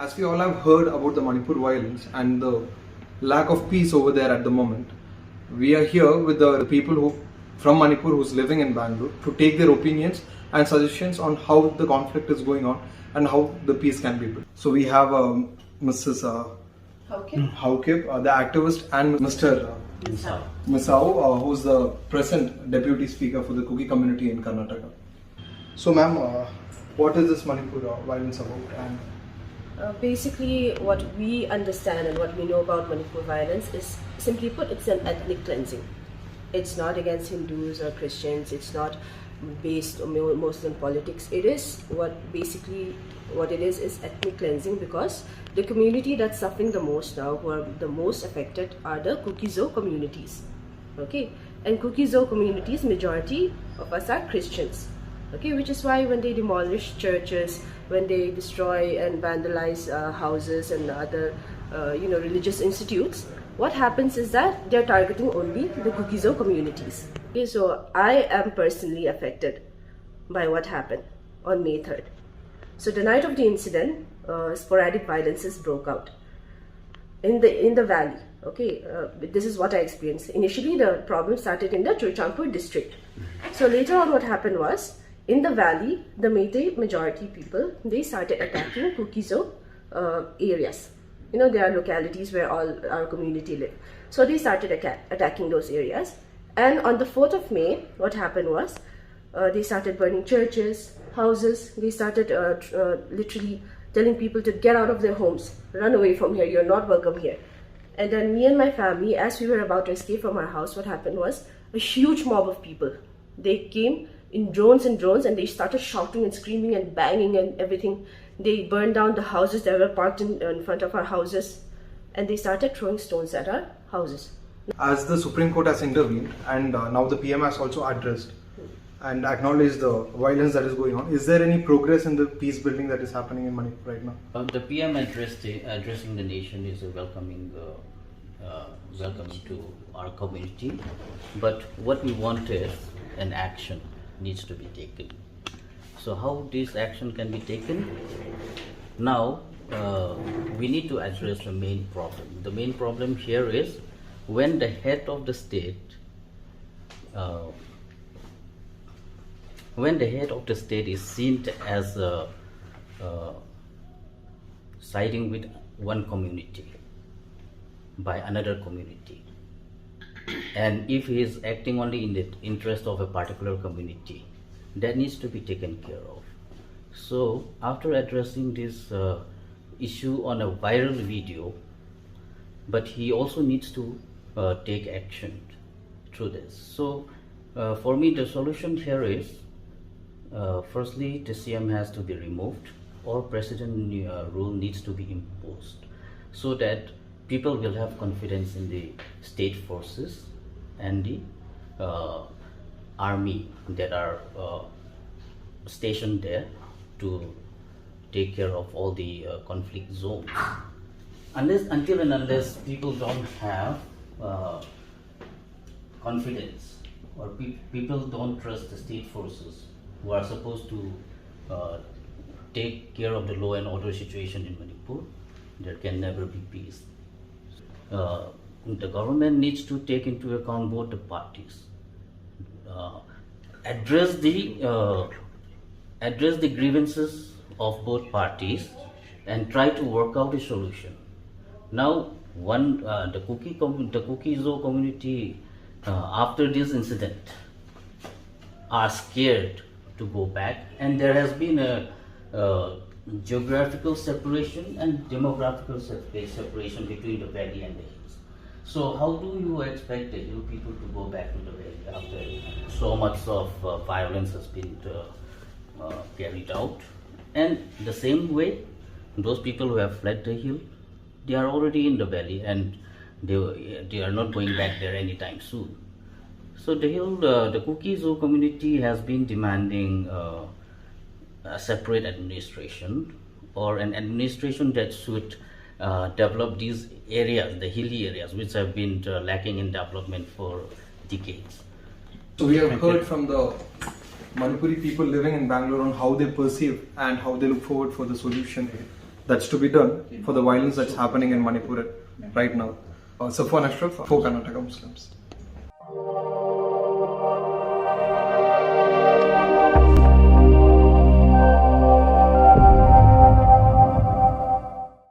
As we all have heard about the Manipur violence and the lack of peace over there at the moment, we are here with the people who from Manipur who's living in Bangalore to take their opinions and suggestions on how the conflict is going on and how the peace can be built. So we have Mrs. Haukip, the activist, and Mr. Misao, who's the present deputy speaker for the Kuki community in Karnataka. So, ma'am, what is this Manipur violence about? And basically, what we understand and what we know about Manipur violence is, simply put, it's an ethnic cleansing. It's not against Hindus or Christians. It's not based mostly on politics. It is what it is ethnic cleansing, because the community that's suffering the most now, who are the most affected, are the Kuki communities. Okay, and Kuki communities, majority of us are Christians. Okay, which is why when they demolish churches, when they destroy and vandalize houses and other religious institutes, what happens is that they're targeting only the Kuki communities. Okay, so I am personally affected by what happened on May 3rd. So the night of the incident, sporadic violences broke out in the valley. Okay, this is what I experienced. Initially, the problem started in the Churchampur district. So later on, what happened was, in the valley, the Meitei majority people, they started attacking Kuki areas. There are localities where all our community live. So they started attacking those areas. And on the 4th of May, what happened was, they started burning churches, houses. They started literally telling people to get out of their homes, run away from here, you're not welcome here. And then me and my family, as we were about to escape from our house, what happened was, a huge mob of people, they came in drones and they started shouting and screaming and banging and everything. They burned down the houses that were parked in front of our houses, and they started throwing stones at our houses. As the Supreme Court has intervened and now the PM has also addressed and acknowledged the violence that is going on, is there any progress in the peace building that is happening in Manipur right now? The PM addressing the nation is a welcoming to our community, but what we want is an action needs to be taken. So how this action can be taken? Now we need to address the main problem. The main problem here is when the head of the state is seen as siding with one community by another community, and if he is acting only in the interest of a particular community, that needs to be taken care of. So after addressing this issue on a viral video, but he also needs to take action through this. So for me, the solution here is, firstly, the CM has to be removed, or president rule needs to be imposed, so that people will have confidence in the state forces and the army that are stationed there to take care of all the conflict zones. Until and unless people don't have confidence, or people don't trust the state forces who are supposed to take care of the law and order situation in Manipur, there can never be peace. The government needs to take into account both the parties, address the grievances of both parties, and try to work out a solution. Now, the Kuki community after this incident are scared to go back, and there has been a geographical separation and demographical separation between the valley and the hills. So how do you expect the hill people to go back to the valley after so much of violence has been carried out? And the same way, those people who have fled the hill, they are already in the valley, and they are not going back there anytime soon. So the Kuki community has been demanding a separate administration, or an administration that should develop these areas, the hilly areas, which have been lacking in development for decades. So we have heard from the Manipuri people living in Bangalore on how they perceive and how they look forward for the solution that's to be done for the violence that's happening in Manipur right now. Safwan Ashraf for Karnataka Muslims.